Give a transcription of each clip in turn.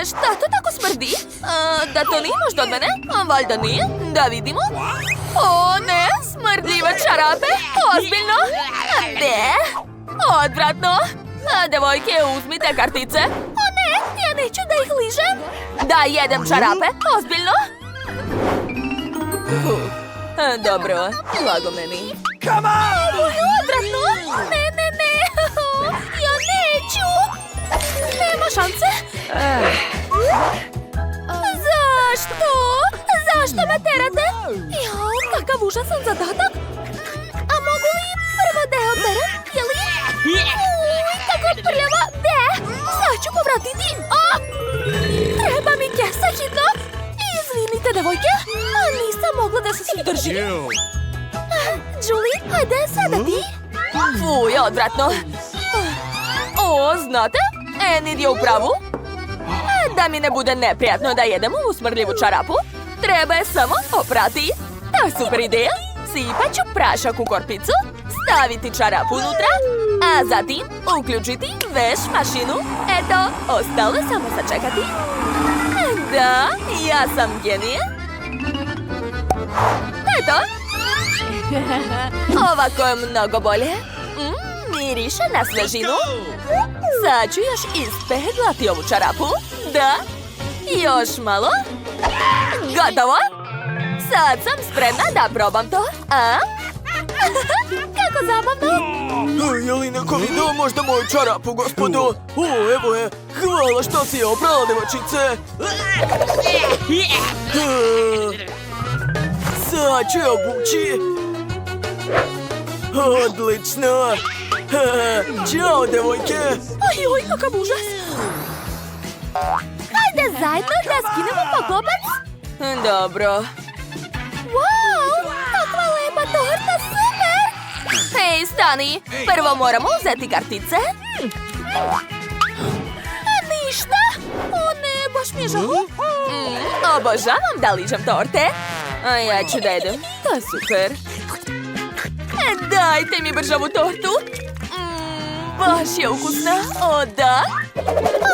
Šta to tako smrdi? Da to nije možda od mene? Valjda nije. Da vidimo. O ne, smrdljive čarape. Ozbiljno? Ne. Odvratno. Devojke, uzmite kartice. O ne, ja neću da ih ližem. Da jedem čarape. Ozbiljno? Dobro, blago meni. Ovo je odvratno. Ne. Ja neću. Nema šanse. Zašto? Zašto me terate? Jao, kakav užasan zadatak. A mogu li prvo da je operem? Je li? Uj, tako prljava. De, sad ću povratiti. Treba mi kesa hitno. Izvinite, devojke. Nisam mogla da se svih držim. Julie, hajde sada ti. Fuj, odvratno. O, znate? Enid je u pravu. Da mi ne bude neprijatno da jedem ovu smrdljivu čarapu, treba je samo oprati. To je super ideja. Sipat ću prašak u korpicu, staviti čarapu unutra, a zatim uključiti veš mašinu. Eto, ostalo samo sačekati. Da, ja sam genije. Eto. Ovako je mnogo bolje. Miriše na svežinu. Sad ću još ispeglati ovu čarapu. Da. Još malo. Gotovo. Sad sam spremna da probam to. Kako zabavno. Je li neko video možda moju čarapu, gospodo? Evo je. Hvala što si je oprala, devojčice. Sad ću je obući. Odlično. Ćao, devojke. Oj, kakav užas. Hajde zajedno da skinemo poklopac. Dobro. Wow, kakva lepa torta, super. Hej, stani. Prvo moramo uzeti kartice. Ništa. O ne, baš mi je žao. Obožavam da ližem torte. A ja ću da jedem. To je super. Dajte mi bržavu tortu. Baš je ukusna. O, da.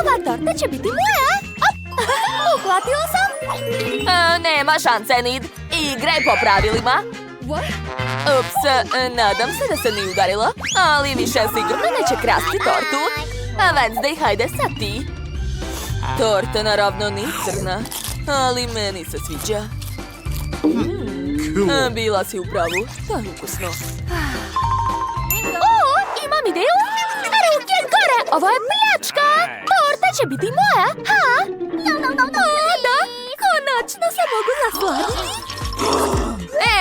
Ova torta će biti moja. Uhvatila sam. Nema šanse, Enid. Igraj po pravilima. Ups, nadam se da se nije udarila. Ali više sigurno neće krasti tortu. Wednesday, hajde sad ti. Torta naravno nije crna. Ali meni se sviđa. Bila si u pravu. To je ukusno. Imam ideju. Ruke gore. Ovo je pljačka. Torta će biti moja. Da. Konačno se mogu nasladiti.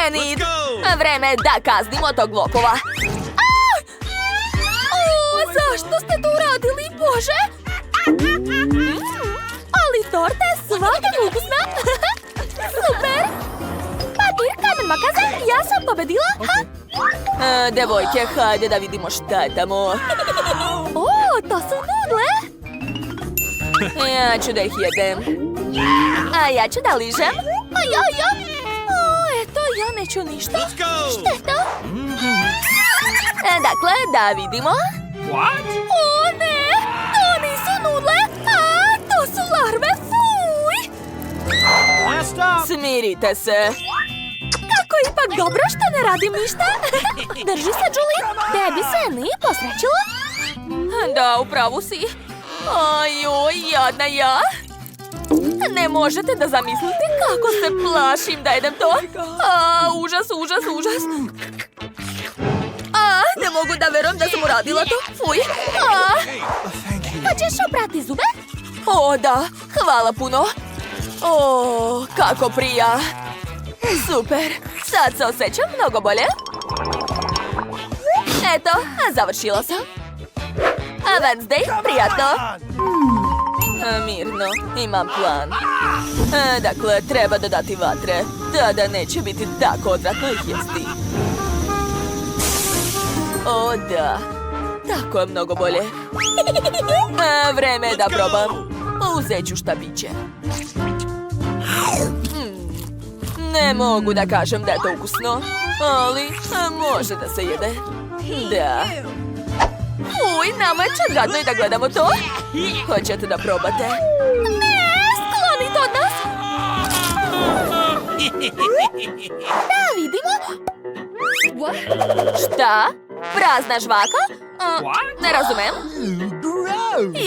Enid. Vreme je da kaznimo tog lopova. Zašto ste to uradili, Bože? Ali torta je svakako ukusna. Super. Papir, kamen, makaze. Ja sam pobedila. Devojke, hajde da vidimo šta je tamo. To su nudle. Ja ću da ih jedem. A ja ću da ližem. Eto, ja neću ništa. Šteta. Dakle, da vidimo. O ne, to nisu nudle. To su larve, fuj. Smirite se. Kako ipak dobro što ne radim ništa. Drži se, Julie. Tebi se nije posrećilo? Da, upravo si. Ajoj, jadna ja. Ne možete da zamislite kako se plašim da jedem to. Užas. Ne mogu da verujem da sam uradila to. Fuj. Hoćeš oprati zube? O, da. Hvala puno. O, kako prija. Super. Sad se osjećam mnogo bolje. Eto, završila sam. Wednesday, prijatno. Mirno, imam plan. Dakle, treba dodati vatre. Da neće biti tako odvratno ih jesti. O, da. Tako je mnogo bolje. Vreme je da probam. Uzet ću šta biće. Ne mogu da kažem da je to ukusno, ali može da se jede. Da. Uj, nama je čak gadno i da gledamo to. Hoćete da probate? Ne, sklonite od nas. Da vidimo. Šta? Prazna žvaka? Ne razumem.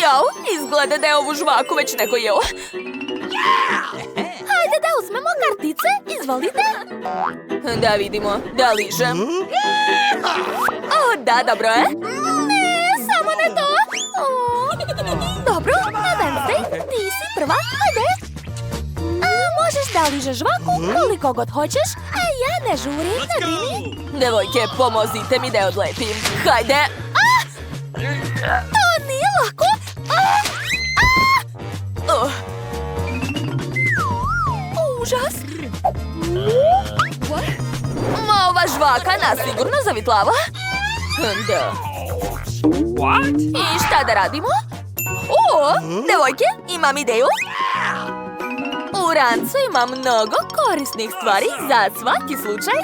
Jao, izgleda da je ovu žvaku već neko jeo. Hajde da uzmemo kartice, izvolite. Da vidimo, da ližem. O, da, dobro je. Ne, samo ne to. Dobro, Wednesday, ti si prva, hajde. Možeš da ližeš žvaku koliko god hoćeš, a ja ne žurim, ne brini. Devojke, pomozite mi da je odlepim. Hajde. To nije lako. Užas. Ma ova žvaka nas sigurno zavitlava. Da. I šta da radimo? O, devojke, imam ideju. U rancu ima mnogo korisnih stvari za svaki slučaj.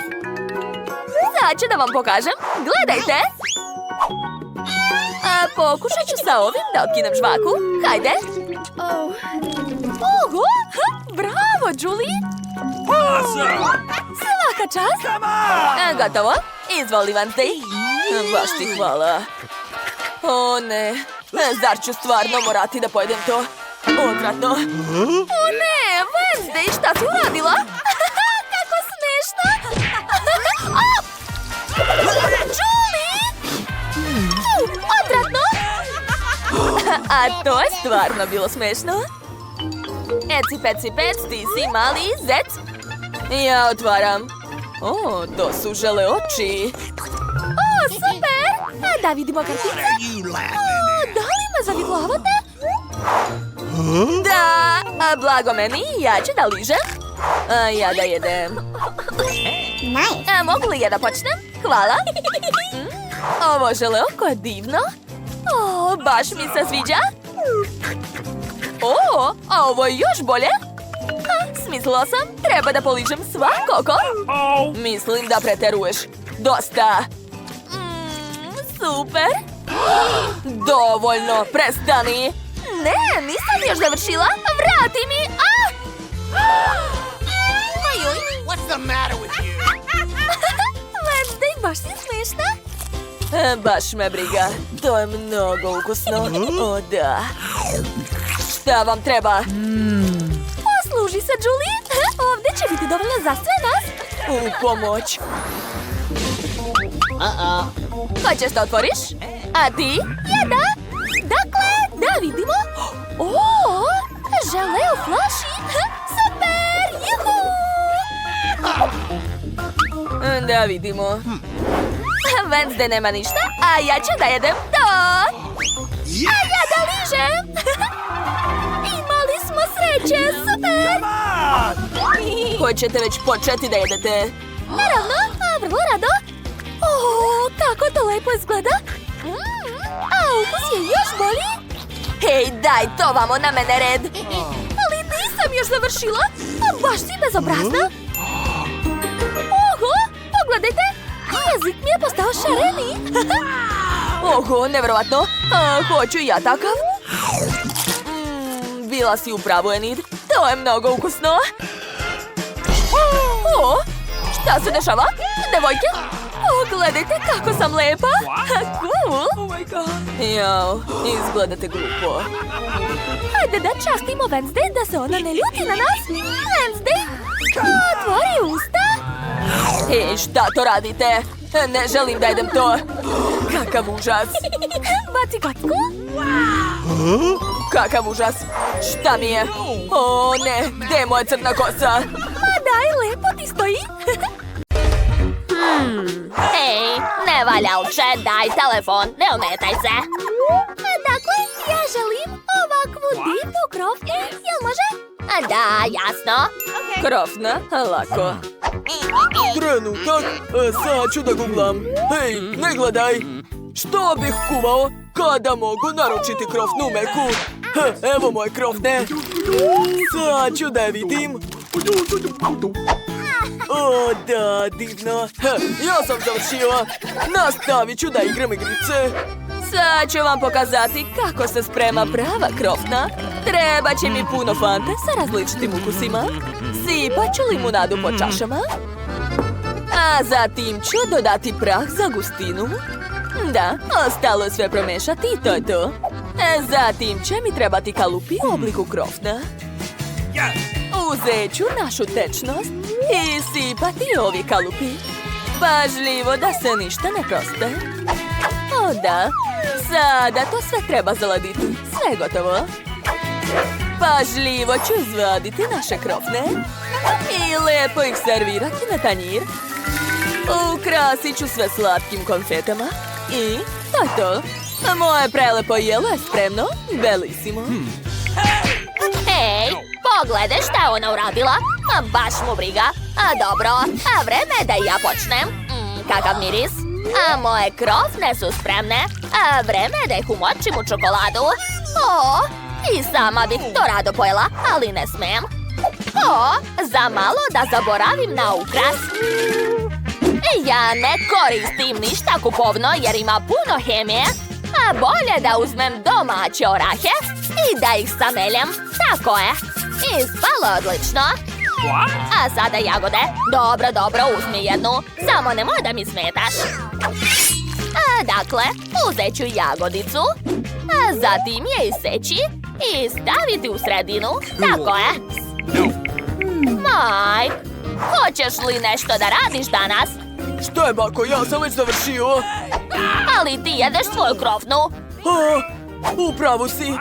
Sad ću da vam pokažem. Gledajte. Pokušat ću sa ovim da otkinem žvaku. Hajde. Oho, bravo, Julie. Svaka čast. Gotovo. Izvoli, Wednesday. Baš ti hvala. O ne, zar ću stvarno morati da pojedem to? Odvratno. O ne, Wednesday, šta si uradila? Kako smešno. Julie! Odvratno. A to je stvarno bilo smešno. Eci, peci, pec, ti si mali zec. Ja otvaram. O, to su žele oči. O, super! Da vidimo kartice. O, da li me zavitlavate? Da, blago meni, ja ću da ližem. A ja da jedem. Mogu li ja da počnem? Hvala. Ovo žele oko je divno. O, baš mi se sviđa. O, a ovo je još bolje. Smislila sam, treba da poližem svakako. Mislim da preteruješ. Dosta. Super. Dovoljno, prestani. Ne, nisam još završila. Vrati mi. What's the matter with you? Wednesday, baš si smešna. Baš me briga. To je mnogo ukusno. O, da. Šta vam treba? Posluži se, Julie. Ovdje će biti dovoljno za sve nas. U pomoć. Hoćeš da otvoriš? A ti? Ja da. Dakle, da vidimo. O, žele u flaši. Super, juhu. Da vidimo. Wednesday nema ništa, a ja ću da jedem to. A ja da ližem. Imali smo sreće, super. Hoćete već početi da jedete? Naravno, vrlo rado. O, kako to lepo izgleda. A ukus je još bolji. Hej, daj to vamo na mene red. Ali nisam još završila. Baš si bezobrazna. Oho, pogledajte. Jezik mi je postao šareni. Oho, nevjerovatno. Hoću i ja takav. Bila si u pravu, Enid. To je mnogo ukusno. O, šta se dešava? Devojke? Pogledajte kako sam lepa. Cool. Oh my god. Jao, izgledate glupo. Hajde da častimo Wednesday da se ona ne ljuti na nas. Wednesday, otvori usta. Ej, šta to radite? Ne želim da jedem to. Kakav užas. Baci kocku. Kakav užas. Šta mi je? O ne, gdje je moja crna kosa? Ma daj, lepo ti stoji. Hej, ne valja uče, daj telefon, ne ometaj se. Dakle, ja želim ovakvu divnu krofnu, jel može? Da, jasno. Krofna, lako. Trenutak, sad ću da googlam. Hej, ne gledaj. Što bih kuvao kada mogu naručiti krofnu meku? Evo moje krofne. Sad ću da je vidim. O, da, divno. Ja sam završila. Nastavit ću da igram igrice. Sad ću vam pokazati kako se sprema prava krofna. Treba će mi puno fante sa različitim ukusima. Sipat ću limunadu po čašama. A zatim ću dodati prah za gustinu. Da, ostalo je sve promešati i to je to. Zatim će mi trebati kalupi u obliku krofna. Uzet ću našu tečnost i sipati ovi kalupi. Pažljivo da se ništa ne proste. O da, sada to sve treba zaladiti. Sve gotovo. Pažljivo ću izvaditi naše krofne i lijepo ih servirati na tanjir. Ukrasit ću sve slatkim konfetama i to je to. Moje prelepo jelo je spremno. Belisimo. Hej, pogledaj šta je ona uradila. Baš mu briga. Dobro, vreme je da i ja počnem. Kakav miris. Moje krofne su spremne. Vreme je da ih umočim u čokoladu. I sama bih to rado pojela, ali ne smem. Za malo da zaboravim na ukras. Ja ne koristim ništa kupovno jer ima puno hemije. Bolje da uzmem domaće orahe i da ih sameljem. Tako je. Ispalo odlično. A sada jagode. Dobro, uzmi jednu. Samo nemoj da mi smetaš. Dakle, uzet ću jagodicu. Zatim je iseći i staviti u sredinu. Tako je. Mike, hoćeš li nešto da radiš danas? Šta je, bako? Ja sam već završio. Ali ti jedeš svoju krofnu. Upravo si.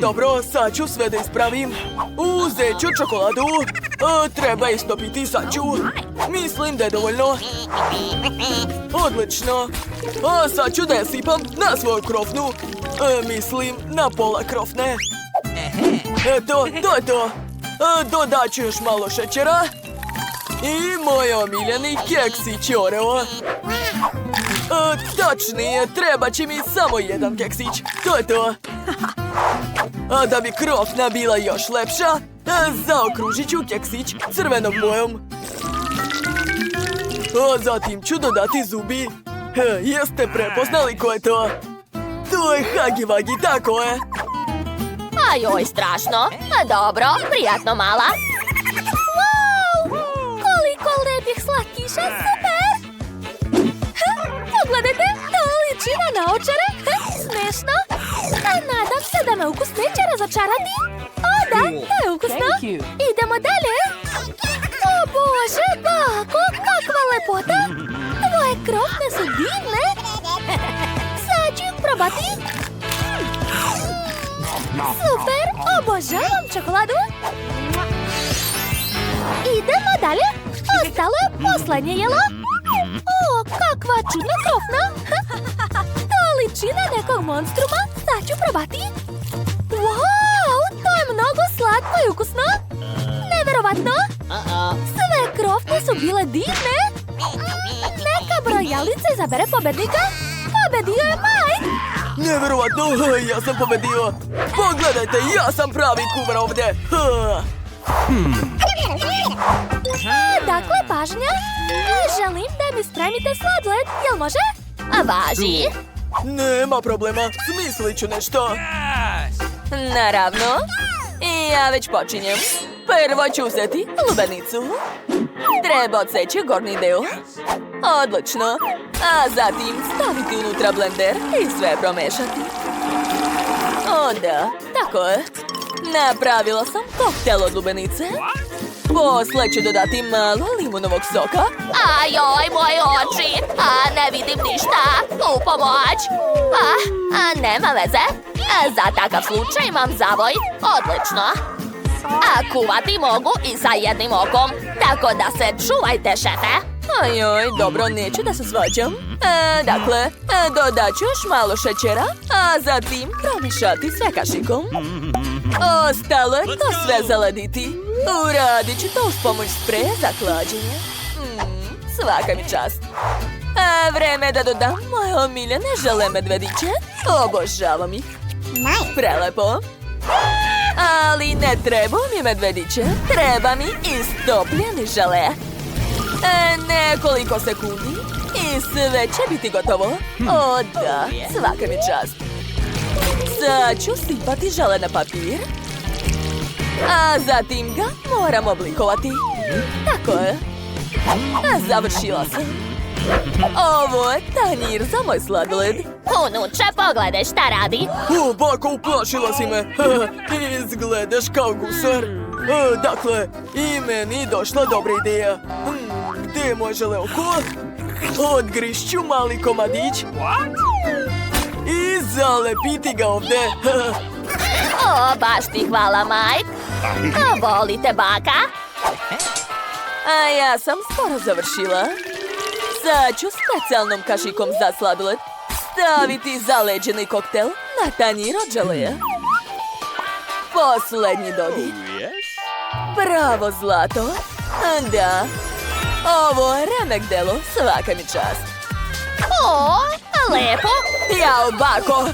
Dobro, sad ću sve da ispravim. Uzet ću čokoladu. Treba istopiti, sad ću. Mislim da je dovoljno. Odlično. Sad ću da je sipam na svoju krofnu. Mislim na pola krofne. Eto, to je to. Dodat ću još malo šećera. I moj omiljeni keksić Oreo. Tačnije, treba će mi samo jedan keksić. To je to. A da bi krofna bila još lepša, zaokružit ću keksić crvenom bojom. Zatim ću dodati zubi. Jeste prepoznali ko je to? To je Hagi Vagi, tako je. Ajoj, strašno. Dobro, prijatno mala. Koliko lepih slatkiša, super! Pogledajte, to liči na naočare. Smešno. Nadam se da me ukus neće razočarati. Da, to je ukusno. Idemo dalje. O Bože, bako, kakva lepota. Tvoje krofne su divne. Sad ću ih probati. Super, obožavam čokoladu. Idemo dalje. Ostalo je posljednje jelo. Kakva čudna krofna. To liči na nekog monstruma. Sad ću probati. Wow, to je mnogo slatko i ukusno. Neverovatno. Sve krofne su bile divne. Neka brojalica izabere pobednika. Pobedio je Mike. Neverovatno, ja sam pobedio. Pogledajte, ja sam pravi kuvar ovdje. Dakle, pažnja. Želim da mi spremite sladoled, jel može? Važi. Nema problema, smislit ću nešto. Naravno. I ja već počinjem. Prvo ću uzeti lubenicu. Treba odseći gornji deo. Odlično. A zatim staviti unutra blender i sve promešati. O da, tako je. Napravila sam koktel od lubenice. Posle ću dodati malo limunovog soka. Ajoj, moje oči. Ne vidim ništa. U pomoć. Nema veze. Za takav slučaj imam zavoj. Odlično. Kuvati mogu i sa jednim okom. Tako da se čuvajte, šefe. Ajoj, dobro, neću da se svađam. Dakle, dodat ću još malo šećera, a zatim promešati sve kašikom. Ostalo je to sve zaladiti. Uradit ću to uz pomoć spreja za hlađenje. Svaka mi čast. Vreme je da dodam moje omiljene žele medvediće. Obožavam ih. Prelepo. Ali ne treba mi medvediće. Treba mi istopljeni žele. Nekoliko sekundi I sve će biti gotovo. O da, svaka mi čast. Sad ću sipati žele na papir. A zatim ga moram oblikovati. Tako je. Završila sam. Ovo je tanjir za moj sladoled. Unuče, pogledaj šta radi. O, bako, uplašila si me. Izgledaš kao gusar. Dakle, i meni došla dobra ideja. Gdje je moj želeoko? Odgrišću mali komadić. I zalepiti ga ovdje. O, baš ti hvala, Mike. A volite baka? A ja sam skoro završila. Sad ću specijalnom kašikom za sladoled staviti zaleđeni koktel na tanjir od želeja. Poslednji dodir. Bravo, zlato. Da. Ovo je remek delo, svaka mi čast. O, lepo. Jao, bako.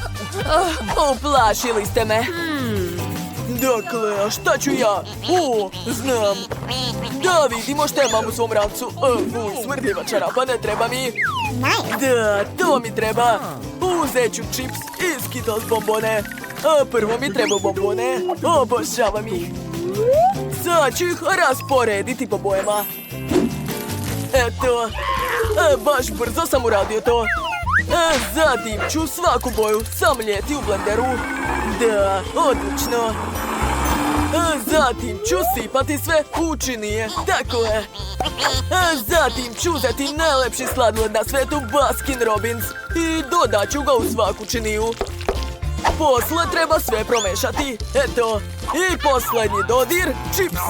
Uplašili ste me. Dakle, a šta ću ja? O, znam. Da vidimo šta imam u svom rancu. Fuj, smrdljiva čarapa, ne treba mi. Da, to mi treba. Uzet ću čips i Skittles bombone. A prvo mi treba bombone. Obožavam ih. Sad ću ih rasporediti po bojama. Eto. Baš brzo sam uradio to. Zatim ću svaku boju samljeti u blenderu. Da, odlično. Zatim ću sipati sve u činije. Tako je. Zatim ću uzeti najlepši sladoled na svetu, Baskin Robbins. I dodat ću ga u svaku činiju. Posle treba sve promešati. Eto. I posljednji dodir, čips.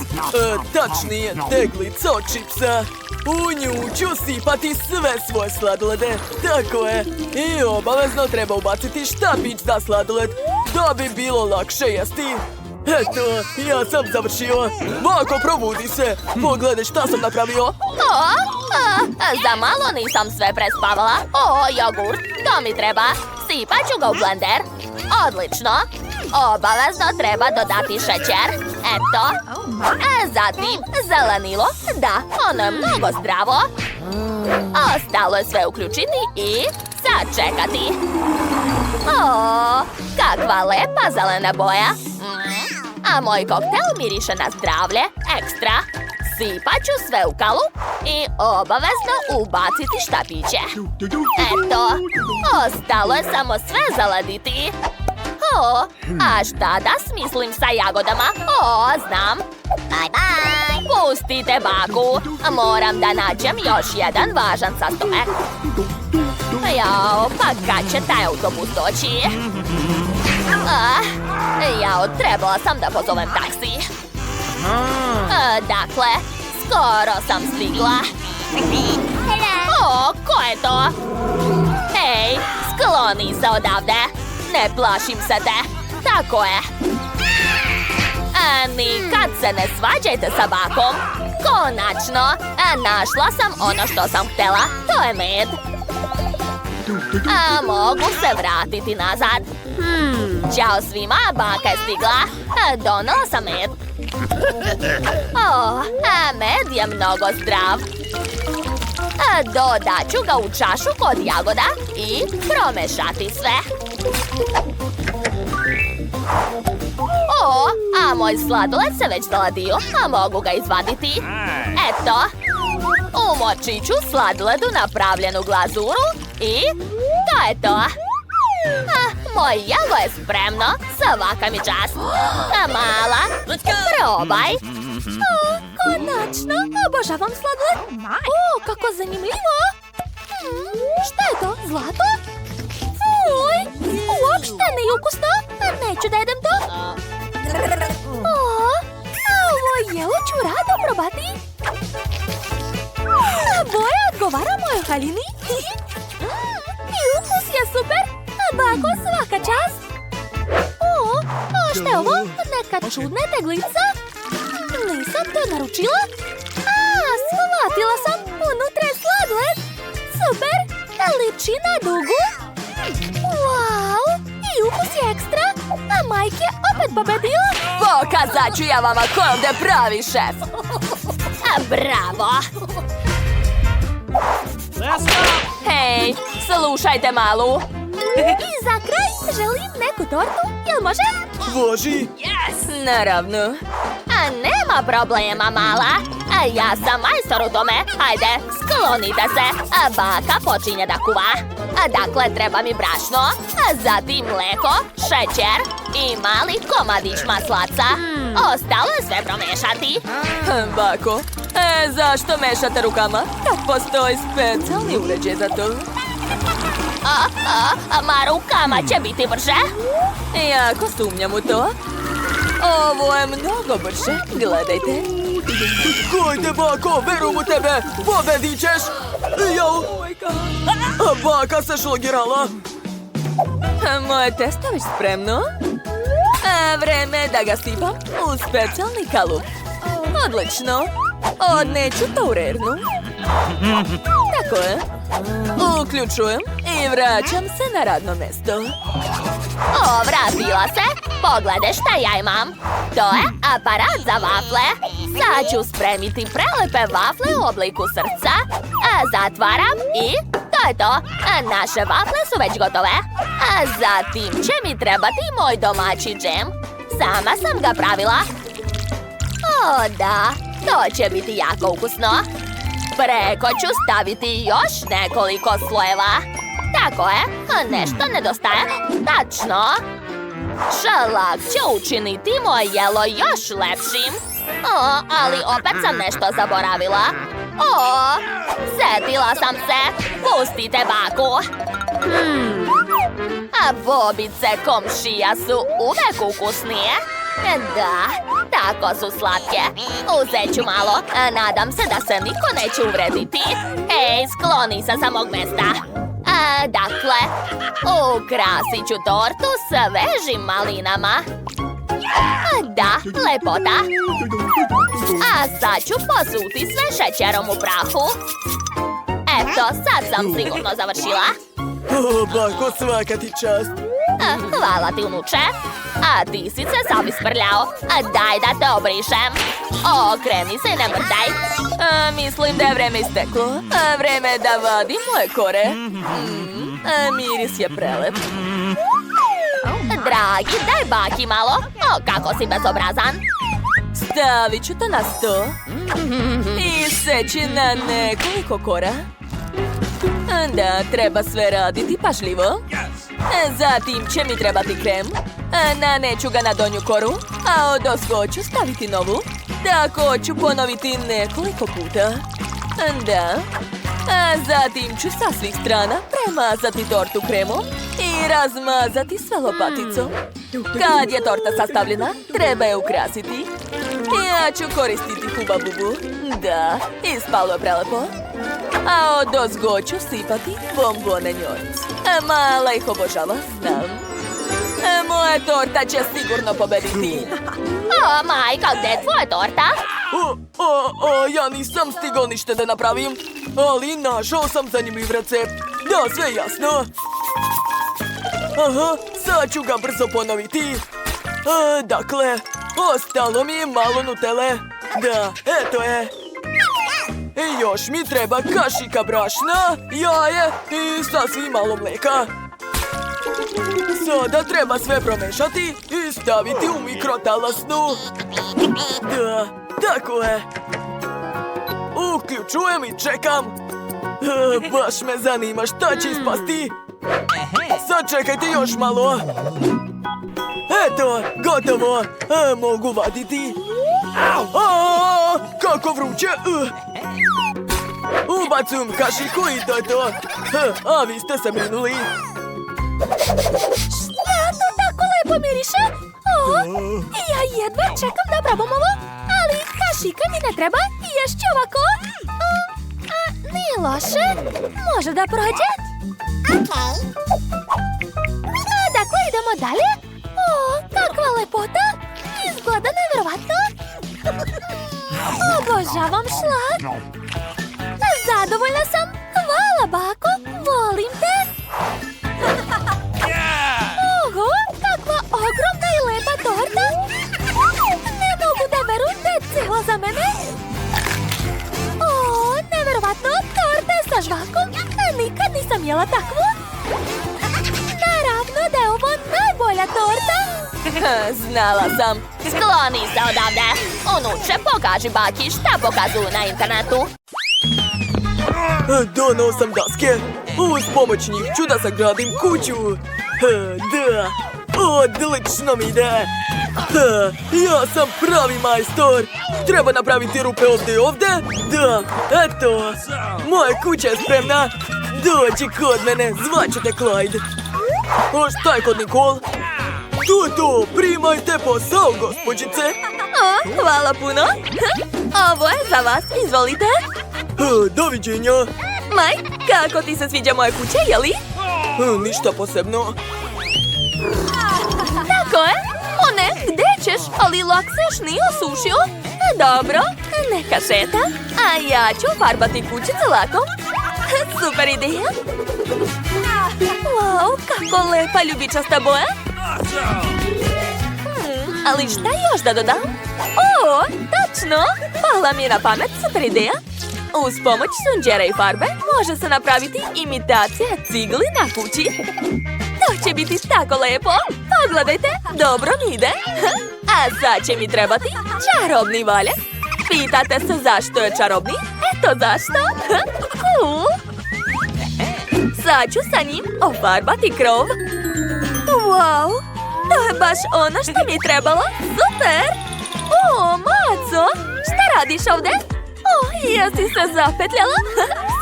Tačnije, teglica od čipsa. U nju ću sipati sve svoje sladolede. Tako je. I obavezno treba ubaciti štapić za sladoled, da bi bilo lakše jesti. Eto, ja sam završio. Bako, probudi se. Pogledaj šta sam napravio. O, za malo nisam sve prespavala. O, jogurt, to mi treba. Sipat ću ga u blender. Odlično. Obavezno treba dodati šećer. Eto. Zatim zelenilo. Da, ono je mnogo zdravo. Ostalo je sve uključiti i sad čekati. O, kakva lepa zelena boja. A moj koktel miriše na zdravlje. Ekstra. Sipat ću sve u kalup i obavezno ubaciti štapiće. Eto, ostalo je samo sve zaladiti. O, a šta da smislim sa jagodama? O, znam. Bye bye. Pustite baku. Moram da nađem još jedan važan sastojak. Jao, pa kad će taj autobus doći? Jao, trebala sam da pozovem taksi. Dakle, skoro sam stigla. O, ko je to? Hej, skloni se odavde. Ne plašim se te. Tako je. Nikad se ne svađajte sa bakom. Konačno, našla sam ono što sam htjela. To je med. Mogu se vratiti nazad. Ćao svima, baka je stigla. Donela sam med. Med je mnogo zdrav. Dodat ću ga u čašu kod jagoda i promešati sve. O, a moj sladoled se već zaladio, a mogu ga izvaditi. Eto, umočit ću sladoled u napravljenu glazuru i to je to. Moj jago je spremno, svaka mi čast. Mala, probaj. Konačno, obožavam sladoled. O, kako zanimljivo. Šta je to, zlato? Fuj, uopšte nije ukusno. Neću da jedem to. Ovo ću rado probati. Boja odgovara mojoj haljini. I ukus je super. Bako, svaka čast. A šta je ovo? Neka čudna teglica? Nisam to naručila. Shvatila sam. Unutra je sladoled. Super. Liči na dugu. Wow. I ukus je ekstra. A Mike je opet pobedio. Pokazat ću ja vama ko je ovdje pravi šef. Bravo. Hej, slušajte malu. I za kraj želim neku tortu. Jel može? Voži. Naravno. A nema problema, mala. A ja sam majstor u tome. Hajde, sklonite se. A baka počinje da kuva. A dakle, treba mi brašno, a zatim mleko, šećer i mali komadić maslaca. Ostalo je sve promešati. Bako, zašto mešate rukama? Kad postoji specijalni uređaj za to. Ma rukama će biti brže. Jako sumnjam u to. Ovo je mnogo brže. Gledajte. Hajde, bako, verujem u tebe. Pobedit ćeš. Jau. A baka se šlogirala. Moje testo već spremno. Vreme je da ga sipam u specijalni kalup. Odlično. Odneću to u rernu. Tako je. Uključujem i vraćam se na radno mesto. O, vratila se. Pogledaj šta ja imam. To je aparat za vafle. Sad ću spremiti prelepe vafle u obliku srca. Zatvaram i to je to. Naše vafle su već gotove. A zatim će mi trebati moj domaći džem. Sama sam ga pravila. O, da. To će biti jako ukusno. Preko ću staviti još nekoliko slojeva. Tako je, nešto nedostaje. Tačno. Šalak će učiniti moje jelo još lepšim. Ali opet sam nešto zaboravila. Setila sam se. Pustite baku. A bobice komšija su uvek ukusnije. Da, tako su slatke. Uzet ću malo. Nadam se da se niko neće uvrediti. Ej, skloni se sa mog mesta. Dakle, ukrasit ću tortu svežim malinama. Da, lepota. A sad ću posuti sve šećerom u prahu. Eto, sad sam sigurno završila. Bako, svaka ti čast. Hvala ti, unuče. A ti si se sam isprljao. Daj da te obrišem. Okreni se i ne mrdaj. Mislim da je vreme isteklo. Vreme je da vadim moje kore. Miris je prelep. Dragi, daj baki malo. Kako si bezobrazan. Stavit ću to na sto. I seći na nekoliko kora. Da, treba sve raditi pažljivo. Zatim će mi trebati krem. Naneću ga na donju koru, a odozgo ću staviti novu. Tako ću ponoviti nekoliko puta. Da. A zatim ću sa svih strana premazati tortu kremom i razmazati sve lopaticom. Kad je torta sastavljena, treba je ukrasiti. Ja ću koristiti Huba Bubu. Da, ispalo je prelepo. A odozgo ću sipati bombone njojc. Mala ih obožava, znam. Moja torta će sigurno pobediti. Majka, gde je tvoja torta? Ja nisam stigao ništa da napravim, ali našao sam zanimljiv recept. Da, sve jasno. Aha, sad ću ga brzo ponoviti. Dakle, ostalo mi je malo nutele. Da, eto je. I još mi treba kašika brašna, jaje i sasvim malo mleka. Sada treba sve promešati i staviti u mikrotalasnu. Da, tako je. Uključujem i čekam. Baš me zanima šta će ispasti. Sad čekajte još malo. Eto, gotovo. Mogu vaditi. Kako vruće. Ubacujem kašiku i to je to. A vi ste se brinuli. Šta to tako lepo miriše? Ja jedva čekam da probam ovo, ali kašika mi ne treba i ješću ovako. Nije loše, može da prođe. Dakle, idemo dalje. Kakva lepota, izgleda nevjerovatno. Obožavam šlag. Zadovoljna sam, hvala bako, volim te. Oho, kakva ogromna i lepa torta! Ne mogu da verujem da je cijela za mene! Neverovatno, torta je sa žvakom! Nikad nisam donijela takvu? Naravno da je ovo najbolja torta. Znala sam. Skloni se odavde. Unuče, pokaži baki šta pokazuju na internetu. Donao sam daske. Uz pomoć njih ću da sagradim kuću. Da, odlično mi ide. Ja sam pravi majstor. Treba napraviti rupe ovdje i ovdje. Da, eto. Moja kuća je spremna. Dođi kod mene, zvaću te Clyde. O, šta je kod Nicole? To, primajte posao, gospođice. O, hvala puno. Ovo je za vas, izvolite. Doviđenja. Mike, kako ti se sviđa moja kuća, jeli? Ništa posebno. Tako je. O ne, gdje ćeš? Ali lak se još nije osušio. Dobro, neka šeta. A ja ću farbati kućice lakom. Super ideja. Wow, kako lepa ljubičasta boja. Ali šta još da dodam? O, tačno! Pala mi je na pamet, super ideja. Uz pomoć sunđera i farbe može se napraviti imitacija cigli na kući. To će biti tako lepo. Pogledajte, dobro mi ide. A sad će mi trebati čarobni valjak. Pitate se zašto je čarobni? Eto zašto. Cool. Sad ću sa njim ofarbati krov. Wow, to je baš ono što mi je trebalo. Super! O, Maco, šta radiš ovdje? O, jesi se zapetljala?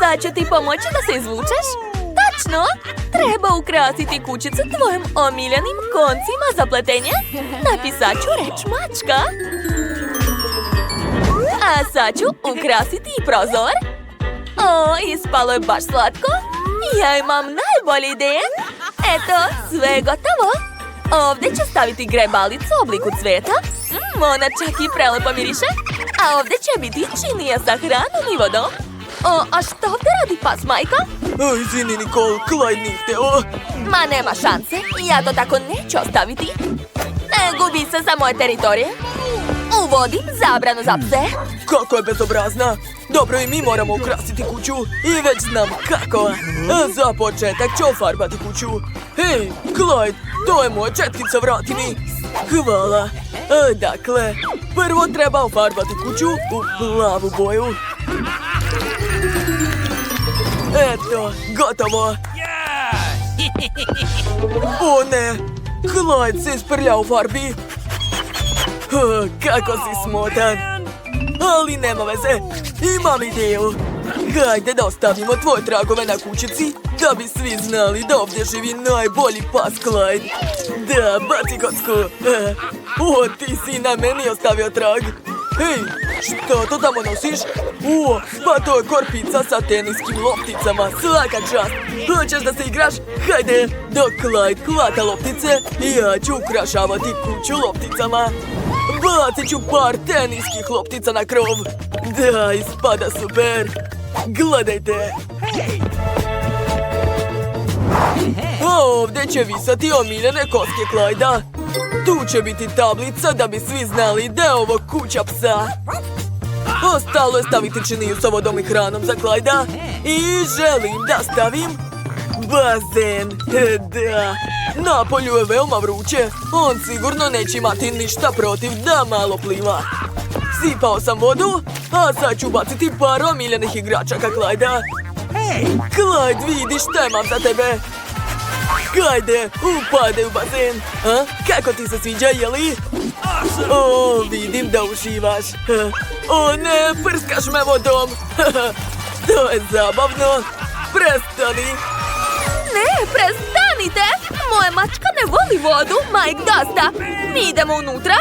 Sad ću ti pomoći da se izvučeš. Tačno! Treba ukrasiti kućicu tvojim omiljenim koncima za pletenje. Napisat ću reč mačka. A sad ću ukrasiti i prozor. O, ispalo je baš slatko. Ja imam najbolje ideje. Eto, sve je gotovo. Ovdje ću staviti grebalicu u obliku cveta. Ona čak i prelepo miriše. A ovdje će biti činija sa hranom i vodom. O, a što ovdje radi pas, majka? Izvini, Nicole, Clyde nije hteo. Ma nema šanse, ja to tako neću ostaviti. Gubi se za moje teritorije. Uvodim zabranu za pse. Kako je bezobrazna. Dobro, i mi moramo ukrasiti kuću. I već znam kako. Za početak ću ofarbati kuću. Hej, Clyde, to je moja četkica, vrati mi. Hvala. Dakle, prvo treba ofarbati kuću u plavu boju. Eto, gotovo. O ne, Clyde se isprljao u farbi. Kako si smotan. Ali nema veze, imam ideju. Hajde da ostavimo tvoje tragove na kućici, da bi svi znali da ovdje živi najbolji pas Clyde. Da, baci kocku. O, ti si na meni ostavio trag. Hej, što to tamo nosiš? O, pa to je korpica sa teniskim lopticama, svaka čast. Hoćeš da se igraš? Hajde, dok Clyde hvata loptice, ja ću ukrašavati kuću lopticama. Bacit ću par teniskih loptica na krov. Da, ispada super. Gledajte. A ovdje će visati omiljene koske Clyda. Tu će biti tablica da bi svi znali da je ovo kuća psa. Ostalo je staviti činiju sa vodom i hranom za Clyda. I želim da stavim bazen. Da. Napolju je veoma vruće. On sigurno neće imati ništa protiv da malo pliva. Sipao sam vodu, a sad ću baciti par omiljenih igračaka Clyda. Clyde, vidi šta imam za tebe. Hajde, upadaj u bazen. Kako ti se sviđa, jeli? O, vidim da uživaš. O ne, prskaš me vodom. To je zabavno. Prestani. Ne, prestanite! Moja mačka ne voli vodu, Mike, dosta! Mi idemo unutra?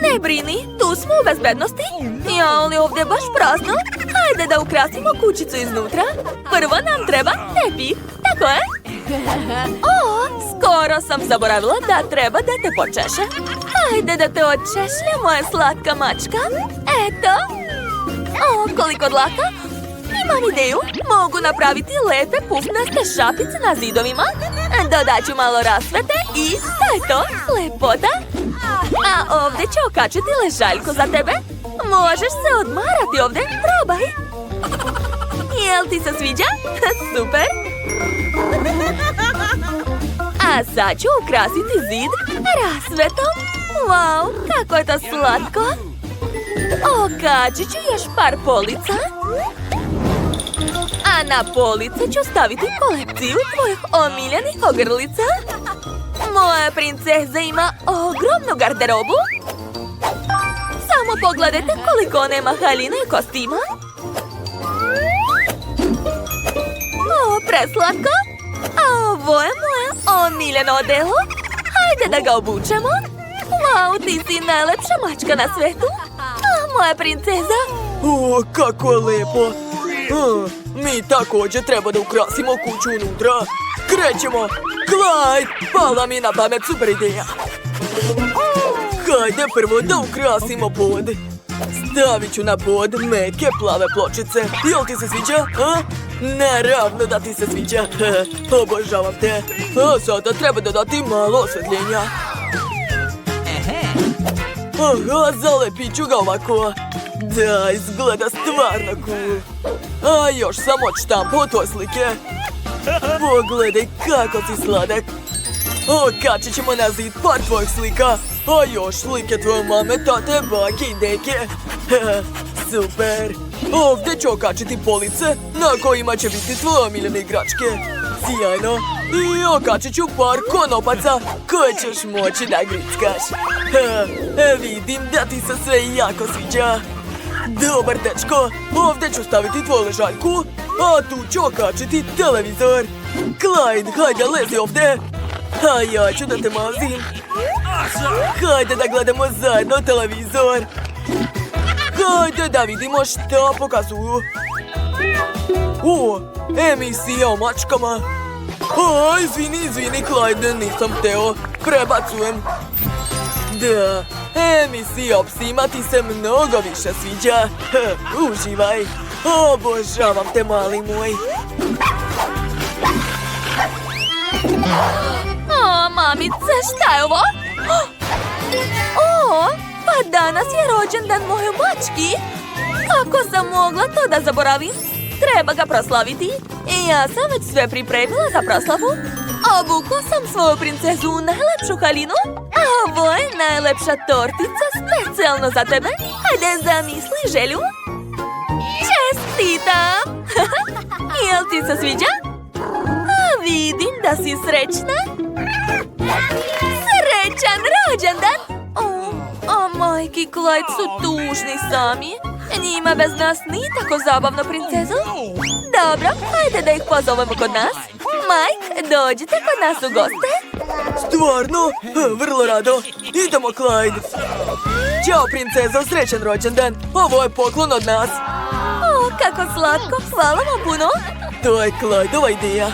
Ne brini, tu smo u bezbednosti. Ja, ali ovdje je baš prazno. Hajde da ukrasimo kućicu iznutra. Prvo nam treba tepih, tako je? O, skoro sam zaboravila da treba da te počeše. Hajde da te očešlja, moja slatka mačka. Eto. O, koliko dlaka. Imam ideju, mogu napraviti lepe pufnaste šapice na zidovima. Dodat ću malo rasvete i to je to, lepota. A ovdje ću okačiti ležaljku za tebe. Možeš se odmarati ovdje, probaj. Jel ti se sviđa? Super. A sad ću ukrasiti zid rasvetom. Wow, kako je to slatko. Okačit ću još par polica. A na police ću staviti kolekciju tvojih omiljenih ogrlica. Moja princeza ima ogromnu garderobu. Samo pogledajte koliko nema haljina i kostima. O, preslatko. A ovo je moje omiljeno odelo. Hajde da ga obučemo. Wow, ti si najlepša mačka na svetu. A, moja princeza. O, kako je lepo. Mi također treba da ukrasimo kuću unutra. Krećemo. Clyde, pala mi na pamet super ideja. Hajde prvo da ukrasimo pod. Stavit ću na pod meke plave pločice. Jel ti se sviđa? A? Naravno da ti se sviđa. Obožavam te. A sada treba dodati malo osvetljenja. Aha, zalepit ću ga ovako. Da, izgleda stvarno cool. A još sam odštampao tvoje slike. Pogledaj kako si sladak. Okačit ćemo na zid par tvojih slika. A još slike tvoje mame, tate, bake i deke. Super. Ovdje ću okačiti police na kojima će biti tvoje omiljene igračke. Sjajno. I okačit ću par konopaca koje ćeš moći da grickaš. Vidim da ti se sve jako sviđa. Dobar dečko, ovdje ću staviti tvoju ležaljku, a tu ću okačiti televizor. Clyde, hajde lezi ovdje. A ja ću da te mazim. Hajde da gledamo zajedno televizor. Hajde da vidimo što pokazuju. O, emisija o mačkama. O, izvini, Clyde, nisam teo. Prebacujem. Da, emisija o psima ti se mnogo više sviđa. Uživaj. Obožavam te, mali moj. O, mamice, šta je ovo? O, pa danas je rođendan moje mački. Kako sam mogla to da zaboravim? Treba ga proslaviti. I ja sam već sve pripremila za proslavu. Obukla sam svoju princezu u najlepšu haljinu. A ovo je najlepša tortica specijalno za tebe. Hajde, zamisli želju. Čestitam! Jel ti se sviđa? A vidim da si srećna. Srećan rođendan! O, majki, Clyde su tužni sami. Njima bez nas nije tako zabavno, princezo. Dobro, hajde da ih pozovemo kod nas. Mike, dođite kod nas u goste. Stvarno? Vrlo rado. Idemo, Clyde. Ćao, princezo, srećan rođendan. Ovo je poklon od nas. O, kako slatko, hvala vam puno. To je Clydeova ideja.